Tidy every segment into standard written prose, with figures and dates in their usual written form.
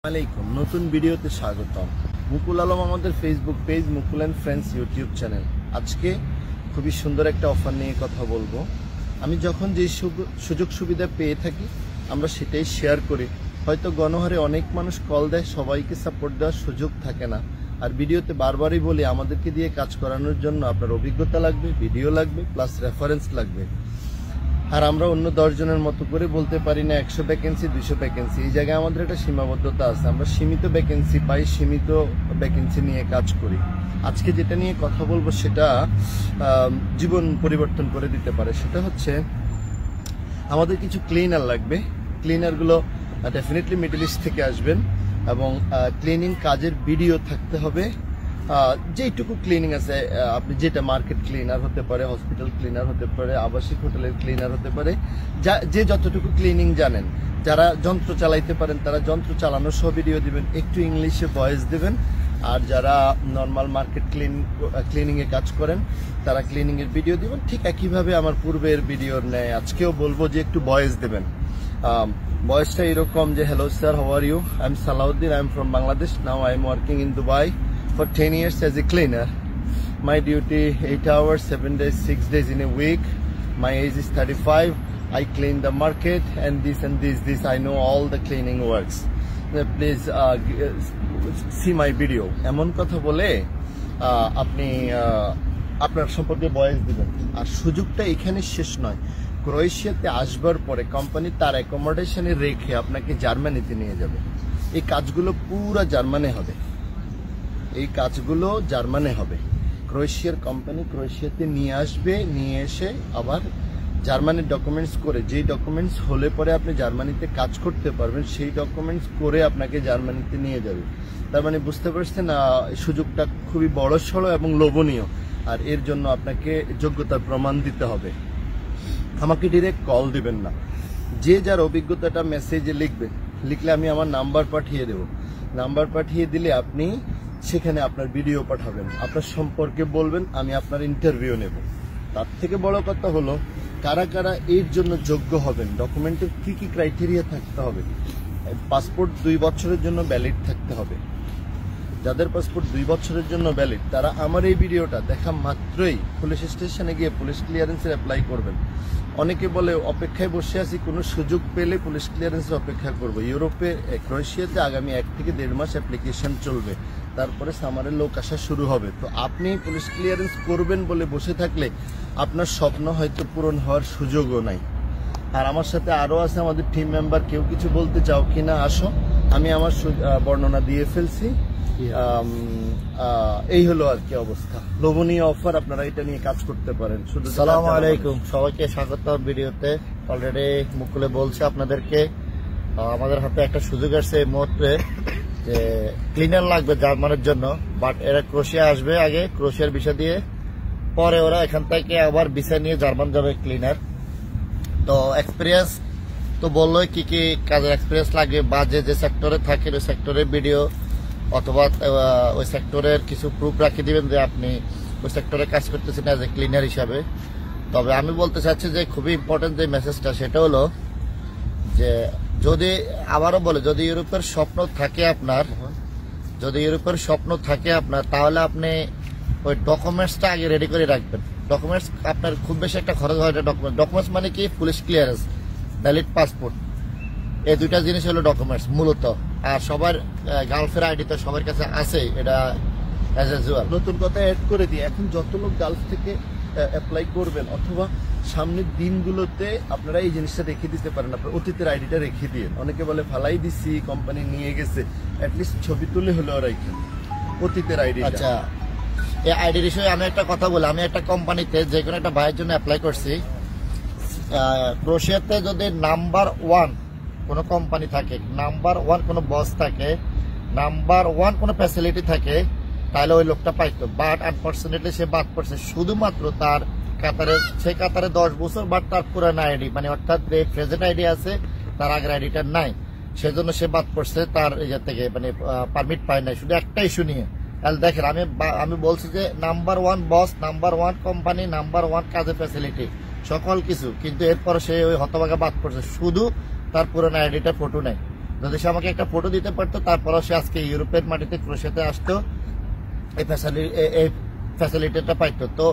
আলাইকুম নতুন ভিডিওতে স্বাগতম। মুকুল আলম আমাদের Facebook page Mukul and friends YouTube channel. আজকে খুবই সুন্দর একটা অফার নিয়ে কথা বলবো। আমি যখন যে সুযোগ সুবিধা পেয়ে থাকি আমরা সেটাই শেয়ার করি। হয়তো গণহারে অনেক মানুষ কল দেয়, সবাইকে সাপোর্ট দেওয়ার সুযোগ থাকে না। আর ভিডিওতে বারবারই বলি আমাদেরকে দিয়ে কাজ করানোর জন্য আপনার অভিজ্ঞতা লাগবে, ভিডিও লাগবে, প্লাস রেফারেন্স লাগবে। আর আমরা অন্য 10 জনের মতো করে বলতে পারি না 100 ভ্যাকেন্সি 200 ভ্যাকেন্সি। এই জায়গায় আমাদের একটা সীমাবদ্ধতা আছে, আমরা সীমিত ভ্যাকেন্সি পাই, সীমিত ভ্যাকেন্সি নিয়ে কাজ করি। আজকে যেটা নিয়ে কথা বলবো সেটা জীবন পরিবর্তন করে দিতে পারে। সেটা হচ্ছে আমাদের কিছু ক্লিনার লাগবে। ক্লিনারগুলো ডেফিনেটলি মিডল ইস্ট থেকে আসবেন এবং ক্লিনিং কাজের ভিডিও থাকতে হবে। যেইটুকু ক্লিনিং আছে, আপনি যেটা মার্কেট ক্লিনার হতে পারে, হসপিটাল ক্লিনার হতে পারে, আবাসিক হোটেলের ক্লিনার হতে পারে, যে যতটুকু ক্লিনিং জানেন। যারা যন্ত্র চালাইতে পারেন তারা যন্ত্র চালানোর সহ ভিডিও দিবেন, একটু ইংলিশে ভয়েস দেবেন। আর যারা নর্মাল মার্কেট ক্লিনিংয়ে কাজ করেন তারা ক্লিনিংয়ের ভিডিও দিবেন। ঠিক একইভাবে আমার পূর্বের ভিডিওর ন্যায় আজকেও বলবো যে একটু ভয়েস দেবেন। ভয়েসটা এরকম যে, hello sir, how are you? I am Salauddin, I am from Bangladesh. Now I am working in Dubai for 10 years as a cleaner. My duty 8 hours, 7 days, 6 days in a week. My age is 35. I clean the market and this. I know all the cleaning works. Please see my video. এমন কথা বলে আপনি আপনার সম্পর্কে voice দিবেন। আর সুযোগটা এখানে শেষ নয়। ক্রোয়েশিয়াতে আসবার পরে কোম্পানি তার অ্যাকোমোডেশনে রেখে আপনাকে জার্মানিতে নিয়ে যাবে। এই কাজগুলো পুরো জার্মানি হবে। ক্রোয়েশিয়ার কোম্পানি ক্রোয়েশিয়াতে নিয়ে আসবে, নিয়ে এসে আবার জার্মানির ডকুমেন্টস করে, যেই ডকুমেন্টস হলে পরে আপনি জার্মানিতে কাজ করতে পারবেন সেই ডকুমেন্টস করে আপনাকে জার্মানিতে নিয়ে যাবে। তার মানে বুঝতে পারছেন, সুযোগটা খুবই বড়সড় এবং লোভনীয়। আর এর জন্য আপনাকে যোগ্যতার প্রমাণ দিতে হবে। আমাকে ডিরেক্ট কল দিবেন না, যে যার অভিজ্ঞতাটা মেসেজে লিখবেন। লিখলে আমি আমার নাম্বার পাঠিয়ে দেব। নাম্বার পাঠিয়ে দিলে আপনি সেখানে আপনার ভিডিও পাঠাবেন, আপনার সম্পর্কে বলবেন, আমি আপনার ইন্টারভিউ নেব। তার থেকে বড় কথা হলো কারা কারা এর জন্য যোগ্য হবেন, ডকুমেন্টের কি কি ক্রাইটেরিয়া থাকতে হবে। পাসপোর্ট 2 বছরের জন্য ভ্যালিড থাকতে হবে। যাদের পাসপোর্ট 2 বছরের জন্য ভ্যালিড তারা আমার এই ভিডিওটা দেখা মাত্রই পুলিশ স্টেশনে গিয়ে পুলিশ ক্লিয়ারেন্সের অ্যাপ্লাই করবেন। অনেকে বলে অপেক্ষায় বসে আছি, কোনো সুযোগ পেলে পুলিশ ক্লিয়ারেন্সের অপেক্ষা করব। ইউরোপে ক্রোয়েশিয়াতে আগামী 1 থেকে 1.5 মাস অ্যাপ্লিকেশন চলবে, তারপরে সামারের লোক আসা শুরু হবে। তো আপনি পুলিশ ক্লিয়ারেন্স করবেন বলে বসে থাকলে আপনার স্বপ্ন হয়তো পূরণ হওয়ার সুযোগও নাই। আর আমার সাথে আরও আছে আমাদের টিম মেম্বার। কেউ কিছু বলতে চাও কিনা আসো, আমি আমার বর্ণনা দিয়ে ফেলছি। এই হলো আর কি অবস্থা। লোভনীয় অফার, আপনারা এটা নিয়ে কাজ করতে পারেন। শুধু আসসালামু আলাইকুম, সবাইকে স্বাগত ভিডিওতে। অলরেডি মুকুলে বলছে আপনাদেরকে আমাদের হাতে একটা সুযোগ আসছে এই মুহূর্তে যে ক্লিনার লাগবে জার্মানের জন্য। বাট এরা ক্রোয়েশিয়া আসবে, আগে ক্রোয়েশিয়ার ভিসা দিয়ে, পরে ওরা এখান থেকে আবার ভিসা নিয়ে জার্মান যাবে ক্লিনার। তো এক্সপিরিয়েন্স তো বললোই কি কি কাজের এক্সপিরিয়েন্স লাগে, বা যে সেক্টরে থাকে ওই সেক্টরের ভিডিও অথবা ওই সেক্টরের কিছু প্রুফ রাখিয়ে দিবেন যে আপনি ওই সেক্টরে কাজ করতেছেন অ্যাজ এ ক্লিনার হিসাবে। তবে আমি বলতে চাচ্ছি যে খুবই ইম্পর্টেন্ট যে মেসেজটা, সেটা হলো যে যদি আবারও বলে, যদি ইউরোপের স্বপ্ন থাকে আপনার, তাহলে আপনি ওই ডকুমেন্টসটা আগে রেডি করে রাখবেন। ডকুমেন্টস আপনার খুব বেশি একটা খরচ হয় না। ডকুমেন্টস মানে কি, পুলিশ ক্লিয়ারেন্স, ভ্যালিড পাসপোর্ট, এই 2টা জিনিস হলো ডকুমেন্টস মূলত। আর সবার গালফের আইডি তো সবার কাছে আছে, এটা অ্যাজ ইউজুয়াল। নতুন কথা অ্যাড করে দিই, এখন যত লোক গালফ থেকে অ্যাপ্লাই করবেন অথবা সামনের দিনগুলোতে আপনারা এই জিনিসটা রেখে দিতে পারেন, আপনার অতীতের আইডিটা রেখে দিয়ে। অনেকে বলে ফালাই দিছি, কোম্পানি নিয়ে গেছে, অ্যাটলিস্ট ছবি তুলে হলেও রাখেন অতীতের আইডি। আচ্ছা, এই আইডির বিষয়ে আমি একটা কথা বলি। আমি একটা কোম্পানিতে যে কোনো একটা ভাইয়ের জন্য অ্যাপ্লাই করছি। ক্রোয়েশিয়াতে যদি নাম্বার 1 কোনো কোম্পানি থাকে, নাম্বার 1 কোনো বস থাকে, নাম্বার 1 কোনো ফ্যাসিলিটি থাকে, তাহলে ওই লোকটা পাইতো। বাট আনফর্চুনেটলি সে বাদ পড়ছে শুধুমাত্র তার কাতারে 10 বছর, বাট তার পুরানো আইডি, মানে অর্থাৎ প্রেজেন্ট আইডি আছে, তার আগের আইডিটা নাই, সেজন্য সে বাদ পড়ছে। তার ইয়ে থেকে মানে পারমিট পায় নাই, শুধু একটা ইস্যু নিয়ে। তাহলে দেখেন, আমি বলছি যে নাম্বার 1 বস, নাম্বার 1 কোম্পানি, নাম্বার 1 কাজের ফ্যাসিলিটি, সকল কিছু, কিন্তু এরপর সে ওই হতভাগা বাদ পড়ছে, শুধু তার পুরনো আইডিটা ফটো নেই। যদি সে আমাকে একটা ফটো দিতে পারতো, তারপরও সে আজকে ইউরোপের মাটিতে ক্রোয়েশিয়াতে আসতো, এই ফ্যাসিলিটিটা পাইতো। তো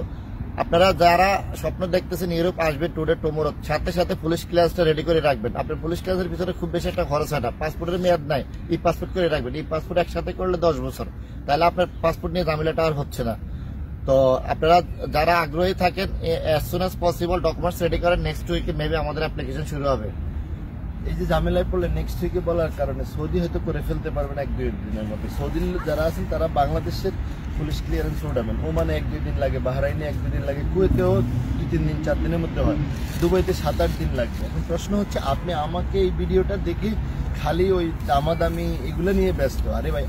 আপনারা যারা স্বপ্ন দেখতেছেন ইউরোপ আসবে টুডে টুমোরো, সাথে সাথে পুলিশ ক্লিয়ারেন্সটা রেডি করে রাখবেন। আপনার পুলিশ ক্লিয়ারেন্সের ভিতরে খুব বেশি একটা খরচ হয় না, পাসপোর্টের মেয়াদ নাই, ই পাসপোর্ট করে রাখবেন। এই পাসপোর্ট একসাথে করলে 10 বছর, তাহলে আপনার পাসপোর্ট নিয়ে ঝামেলাটা আর হচ্ছে না। তো আপনারা যারা আগ্রহী থাকেন, as soon as possible documents ready করেন। নেক্সট উইকে মেবি আমাদের অ্যাপ্লিকেশন শুরু হবে। এই যে ঝামেলায় পড়লে নেক্সট উইকে বলার কারণে সৌদি হয়তো করে ফেলতে পারবেন 1-2 দিনের মধ্যে। সৌদি যারা আছেন তারা বাংলাদেশের পুলিশ ক্লিয়ারেন্স উঠাবেন। ওমানে 1-2 দিন লাগে, বাহরাইনে 1-2 দিন লাগে, কুয়েতেও 2-3 দিন 4 দিনের মধ্যে হয়, দুবাইতে 7-8 দিন লাগবে। এখন প্রশ্ন হচ্ছে, আপনি আমাকে এই ভিডিওটা দেখে খালি ওই দামাদামি এগুলো নিয়ে ব্যস্ত। আরে ভাই,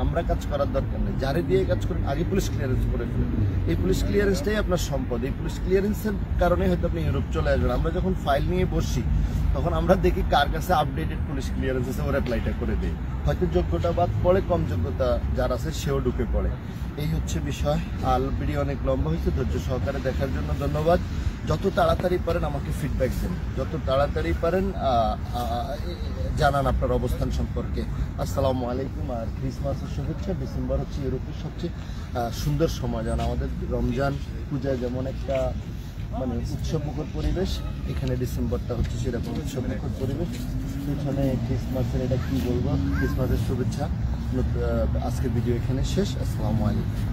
আমরা কাজ করার দরকার নেই, যারে দিয়ে কাজ করেন আগে পুলিশ ক্লিয়ারেন্স করে ফেলেন। এই পুলিশ ক্লিয়ারেন্সটাই আপনার সম্পদ। এই পুলিশ ক্লিয়ারেন্সের কারণে হয়তো আপনি ইউরোপ চলে আসবেন। আমরা যখন ফাইল নিয়ে বসি তখন আমরা দেখি কার কাছে আপডেটেড পুলিশ ক্লিয়ারেন্স আছে, ওরা অ্যাপ্লাইটা করে দেয়। হয়তো যোগ্যতা বাদ পড়ে, কম যোগ্যতা যার আছে সেও ঢুকে পড়ে। এই হচ্ছে বিষয়। আর ভিডিও অনেক লম্বা হয়েছে, ধৈর্য সহকারে দেখার জন্য ধন্যবাদ। যত তাড়াতাড়ি পারেন আমাকে ফিডব্যাক দেন, যত তাড়াতাড়ি পারেন জানান আপনার অবস্থান সম্পর্কে। আসসালামু আলাইকুম। আর ক্রিসমাসের শুভেচ্ছা। ডিসেম্বর হচ্ছে ইউরোপের সবচেয়ে সুন্দর সময়। যেন আমাদের রমজান পূজা যেমন একটা মানে উৎসবমুখর পরিবেশ, এখানে ডিসেম্বরটা হচ্ছে সেরকম উৎসবমুখর পরিবেশ। এখানে ক্রিসমাসের এটা কি বলবো, ক্রিসমাসের শুভেচ্ছা। আজকের ভিডিও এখানে শেষ। আসসালামু আলাইকুম।